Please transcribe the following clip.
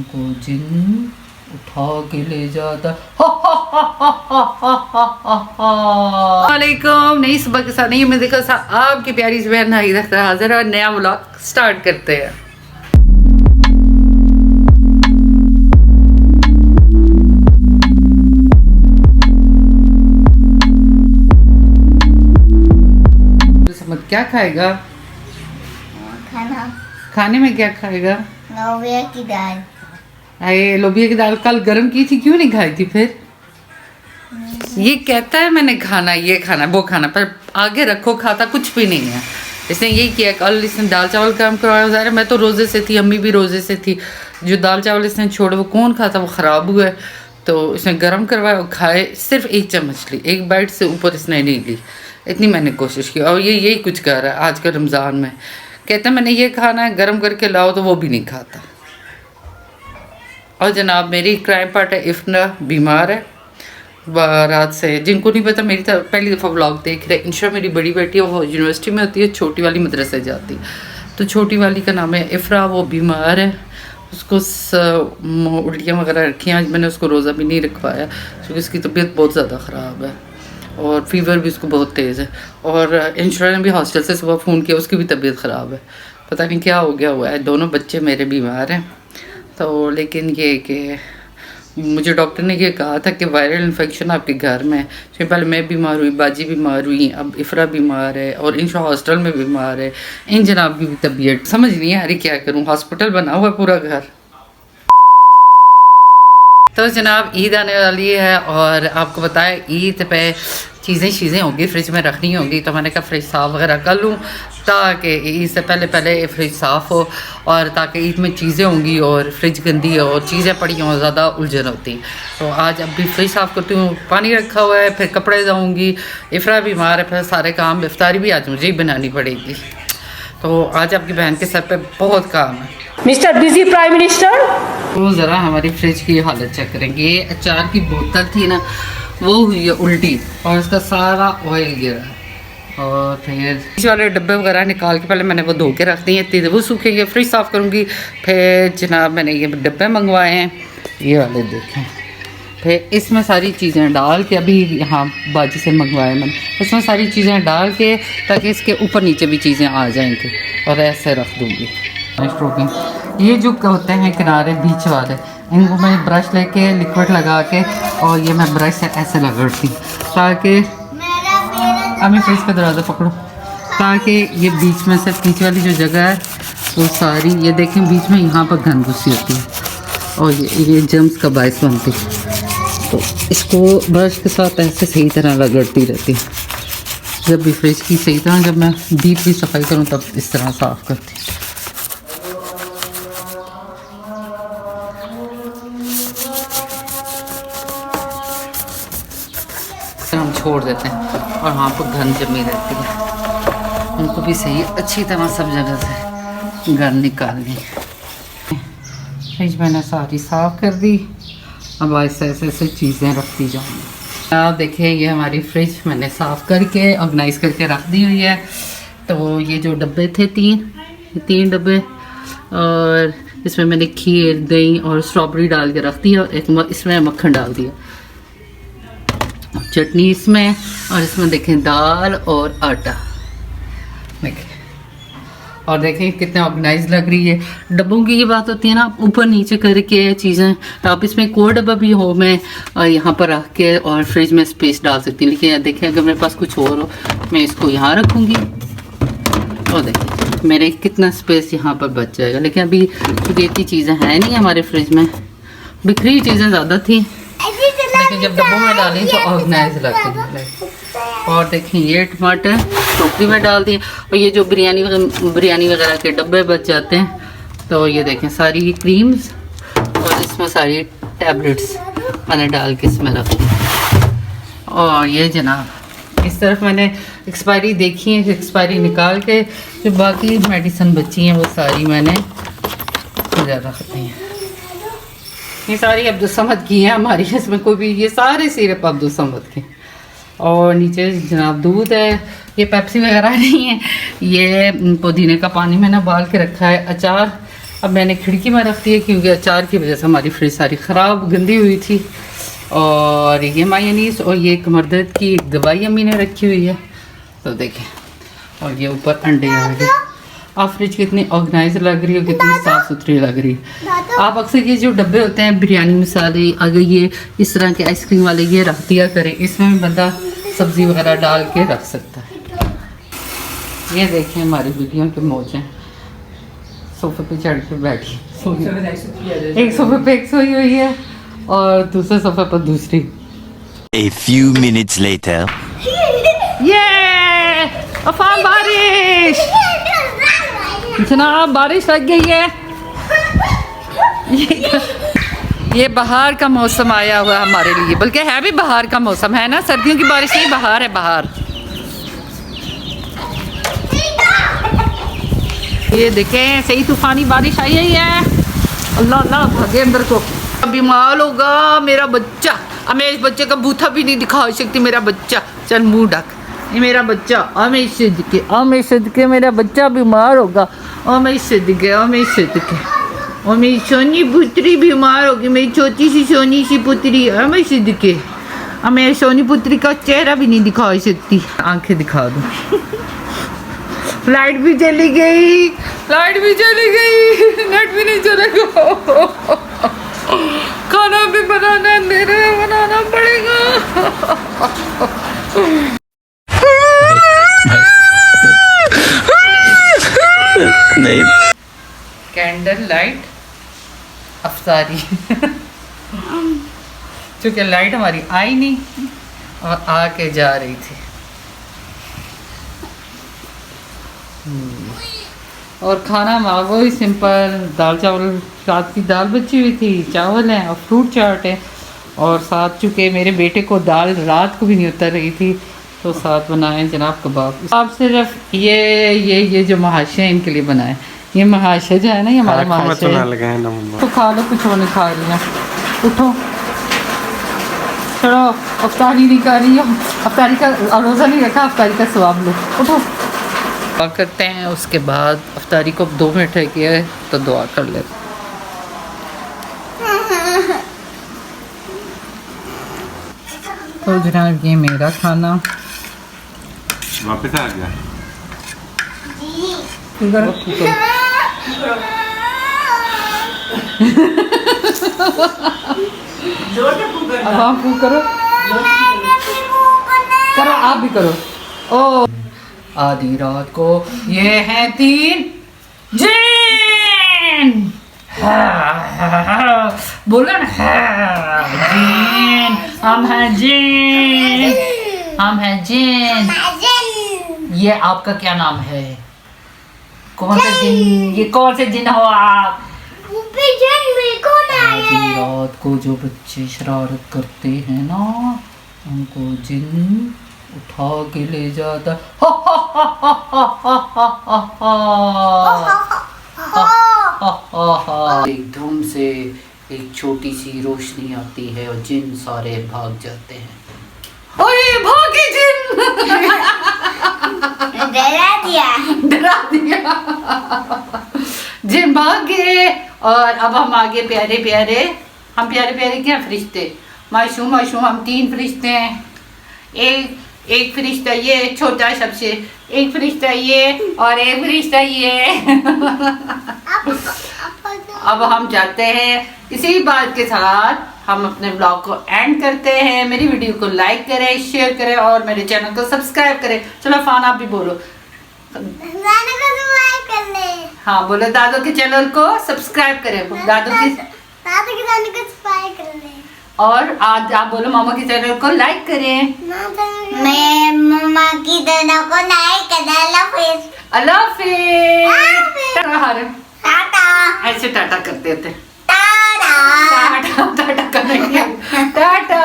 को जिन उठा के ले जाता। वालेकुम, नई सुबह के साथ नहीं मैं देखा आपकी प्यारी सी बहन हाजिर और नया व्लॉग स्टार्ट करते हैं। क्या खाएगा? खाने में क्या खाएगा? लोबिया की दाल। अरे लोबिया की दाल कल गरम की थी, क्यों नहीं खाई थी फिर? ये कहता है मैंने खाना, ये खाना वो खाना, पर आगे रखो खाता कुछ भी नहीं है। इसने यही किया, कल इसने दाल चावल काम करवाया। ज़ाहिर मैं तो रोज़े से थी, अम्मी भी रोज़े से थी। जो दाल चावल इसने छोड़े वो कौन खाता, वो ख़राब हुआ है। तो इसने गर्म करवाया और खाए, सिर्फ एक चम्मच ली, एक बाइट से ऊपर इसने नहीं ली। इतनी मैंने कोशिश की और ये यही कुछ कर रहा है आज का रमज़ान में। कहता है मैंने ये खाना है, गर्म करके लाओ, तो वो भी नहीं खाता। और जनाब मेरी क्राइम पार्टनर इफ्ना बीमार है रात से। जिनको नहीं पता, मेरी पहली दफ़ा व्लॉग देख रहे, इंशा मेरी बड़ी बेटी है, वो यूनिवर्सिटी में होती है, छोटी वाली मदरसे जाती है। तो छोटी वाली का नाम है इफ्रा, वो बीमार है, उसको उल्टियाँ वगैरह रखी हैं। आज मैंने उसको रोज़ा भी नहीं रखवाया क्योंकि उसकी तबीयत बहुत ज़्यादा ख़राब है और फीवर भी उसको बहुत तेज़ है। और इंशा ने भी हॉस्टल से सुबह फ़ोन किया, उसकी भी तबीयत ख़राब है, पता नहीं क्या हो गया हुआ है। दोनों बच्चे मेरे बीमार हैं। तो लेकिन ये कि मुझे डॉक्टर ने ये कहा था कि वायरल इन्फेक्शन आपके घर में है। क्योंकि पहले मैं बीमार हुई, बाजी बीमार हुई, अब इफ्रा बीमार है और इंशा हॉस्टल में बीमार है। इन जनाब की भी तबीयत समझ नहीं आ रही, क्या करूँ, हॉस्पिटल बना हुआ है पूरा घर। तो जनाब ईद आने वाली है और आपको बताया ईद पे चीज़ें होंगी, फ्रिज में रखनी होगी। तो मैंने कहा फ्रिज साफ़ वगैरह कर लूँ ताकि ईद से पहले फ्रिज साफ़ हो, और ताकि ईद में चीज़ें होंगी और फ्रिज गंदी है और चीज़ें पड़ी हों, ज़्यादा उलझन होती। तो आज अब भी फ्रिज साफ़ करती हूँ, पानी रखा हुआ है, फिर कपड़े धोऊँगी, इफ्रा बीमार है, फिर सारे काम, इफ्तारी भी आज मुझे ही बनानी पड़ेगी। तो आज आपकी बहन के सर पे बहुत काम है। Mister busy prime minister. तो ज़रा हमारी फ्रिज की हालत चेक करेंगे। ये अचार की बोतल थी ना, वो हुई है उल्टी और उसका सारा ऑयल गिरा। और फिर फ्रिज वाले डब्बे वगैरह निकाल के पहले मैंने वो धो के रख दिए, इतनी वो सूखेंगे, फ्रिज साफ़ करूँगी। फिर जनाब मैंने ये डब्बे मंगवाए हैं, ये वाले देखें। फिर इसमें सारी चीज़ें डाल के, अभी यहाँ बाजी से मंगवाए मैंने, इसमें सारी चीज़ें डाल के ताकि इसके ऊपर नीचे भी चीज़ें आ जाएंगी, और ऐसे रख दूँगी। ये जो होते हैं किनारे बीच वाले, इनको मैं ब्रश लेके लिक्विड लगा के और ये मैं ब्रश से ऐसे रगड़ती ताकि, अब मैं फ्रिज का दरवाज़ा पकड़ो, ताकि ये बीच में से पीछे वाली जो जगह है वो सारी, ये देखें बीच में यहाँ पर गंद घुसी होती है और ये जर्म्स का बायस बनती है। तो इसको ब्रश के साथ ऐसे सही तरह रगड़ती रहती है। जब भी फ्रिज की सही तरह, जब मैं डीपली सफाई करूँ तब इस तरह साफ़ करती हूँ। हम छोड़ देते हैं और वहाँ पर गंद जमी रहती है, उनको भी सही अच्छी तरह सब जगह से गंद निकालनी। फ्रिज मैंने सारी साफ़ कर दी, अब ऐसे चीज़ें रखती जाऊँगी। आप देखिए ये हमारी फ्रिज मैंने साफ़ करके ऑर्गेनाइज़ करके रख दी हुई है। तो ये जो डब्बे थे तीन डब्बे, और इसमें मैंने खीर, दही और स्ट्रॉबेरी डाल के रख दी, और एक इसमें मक्खन डाल दिया, चटनी इसमें, और इसमें देखें दाल और आटा देखें, और देखें कितने ऑर्गेनाइज लग रही है। डब्बों की ये बात होती है ना, आप ऊपर नीचे करके चीज़ें, आप इसमें कोई डब्बा भी हो मैं यहाँ पर रख के और फ्रिज में स्पेस डाल सकती हूँ। लेकिन देखें अगर मेरे पास कुछ और हो, मैं इसको यहाँ रखूँगी और देखें मेरे कितना स्पेस यहाँ पर बच जाएगा। लेकिन अभी क्योंकि इतनी चीज़ें हैं नहीं हमारे फ्रिज में, बिखरी चीज़ें ज़्यादा थी, लेकिन जब डब्बों में डाली तो ऑर्गेनाइज लगती है। और देखें ये टमाटर टोकरी में डाल दिए, और ये जो बिरयानी वगैरह के डब्बे बच जाते हैं, तो ये देखें सारी क्रीम्स और इसमें सारी टैबलेट्स मैंने डाल के इसमें रख दी। और ये जनाब इस तरफ मैंने एक्सपायरी देखी है, एक्सपायरी निकाल के जो बाकी मेडिसिन बची हैं वो सारी मैंने इधर रख दी हैं। ये सारी अब्दुल समद की है हमारी, इसमें कोई भी, ये सारे सिरप अब्दुल समद के। और नीचे जनाब दूध है, ये पेप्सी वगैरह नहीं है, ये पुदीने का पानी मैंने उबाल के रखा है। अचार अब मैंने खिड़की में रख दी है क्योंकि अचार की वजह से हमारी फ्रिज सारी ख़राब गंदी हुई थी। और ये मायोनीज और ये कमर दर्द की एक दवाई अम्मी ने रखी हुई है, तो देखें। और ये ऊपर अंडे आ गए। आप फ्रिज कितनी ऑर्गेनाइज लग रही हो, कितनी साफ़ सुथरी लग रही है। आप अक्सर ये जो डब्बे होते हैं बिरयानी मसाले, अगर ये इस तरह के आइसक्रीम वाले ये रख दिया करें, इसमें भी बंदा सब्ज़ी वगैरह डाल के रख सकता है। ये देखें हमारी बिल्लियों के मौज हैं, सोफे पे चढ़ के बैठी, एक सोफे पे एक सोई हुई है और दूसरे सोफे पर दूसरी। A few minutes later. ये अफान बारिश, जनाब बारिश लग गई है। ये बाहर का मौसम आया हुआ है हमारे लिए, बल्कि है भी बाहर का मौसम है ना, सर्दियों की बारिश नहीं, बाहर है बाहर। ये देखें सही तूफानी बारिश आई है। अल्लाह अल्लाह भागे अंदर को। बीमार होगा मेरा बच्चा, अब मैं इस बच्चे का बूथा भी नहीं दिखा सकती। मेरा बच्चा, चल मुंह ढक, ये मेरा बच्चा अमेश सिद्दीकी मेरा बच्चा बीमार होगा। अमेश सिद्दीकी और मेरी सोनी पुत्री बीमार होगी, मेरी छोटी सी सोनी सी पुत्री अमेश सिद्दीकी। अब मैं सोनी पुत्री का चेहरा भी नहीं दिखा सकती, आंखें दिखा दूँ। लाइट भी चली गई, नेट भी नहीं चलेगा, खाना भी बनाना है, मेरे बनाना पड़ेगा। नहीं। कैंडल लाइट अफ्तारी। क्योंकि लाइट हमारी आई नहीं और आके जा रही थी। और खाना मांगो ही सिंपल, दाल चावल, रात की दाल बची हुई थी, चावल हैं और फ्रूट चाट है। और साथ चूँकि मेरे बेटे को दाल रात को भी नहीं उतर रही थी, तो साथ बनाए जनाब कबाब। आप सिर्फ ये जो महाशय हैं इनके लिए बनाए। ये महाशय जो है ना, ये हमारे महाशय तो खा लो, कुछ नहीं खा रही है। उठो चलो, अफ्तारी नहीं कर रही हो, अफ्तारी का रोज़ा नहीं रखा, अफ्तारी का सवाब लो, उठो। दुआ करते हैं, उसके बाद अफ्तारी को 2 मिनट रह गया है तो दुआ कर लेते। तो जनाब ये मेरा खाना वापस आ गया। अब आप करो, आप भी करो। ओ आधी रात को ये है 3 जिन, बोलो ना जिन, हम हैं जिन। ये आपका क्या नाम है? कौन सा जिन? ये कौन से जिन हो आप? आधी रात को जो बच्चे शरारत करते हैं ना, उनको जिन उठा के ले जाता। एकदम से एक छोटी सी रोशनी आती है और जिन सारे भाग जाते हैं। ओए भागे जिन। डरा दिया जिन भाग गए। और अब हम आगे प्यारे प्यारे क्या फरिश्ते, मासूम हम 3 फरिश्ते हैं। एक फरिश्ता ये छोटा सबसे, एक फरिश्ता ये और एक फरिश्ता ये। अब हम जाते हैं, इसी बात के साथ हम अपने ब्लॉग को एंड करते हैं। मेरी वीडियो को लाइक करें, शेयर करें और मेरे चैनल को सब्सक्राइब करें। चलो फान आप भी बोलो, हाँ बोलो, दादू के चैनल को सब्सक्राइब करें, दादू के चैनल को सब्सक्राइब करें। और आज आप बोलो मामा के चैनल को लाइक करें। मैं मम्मा की चैनल को लाइक करें। अल्लाह हाफिज़। टाटा। ऐसे टाटा करते थे, टाटा। टाटा करेंगे, टाटा।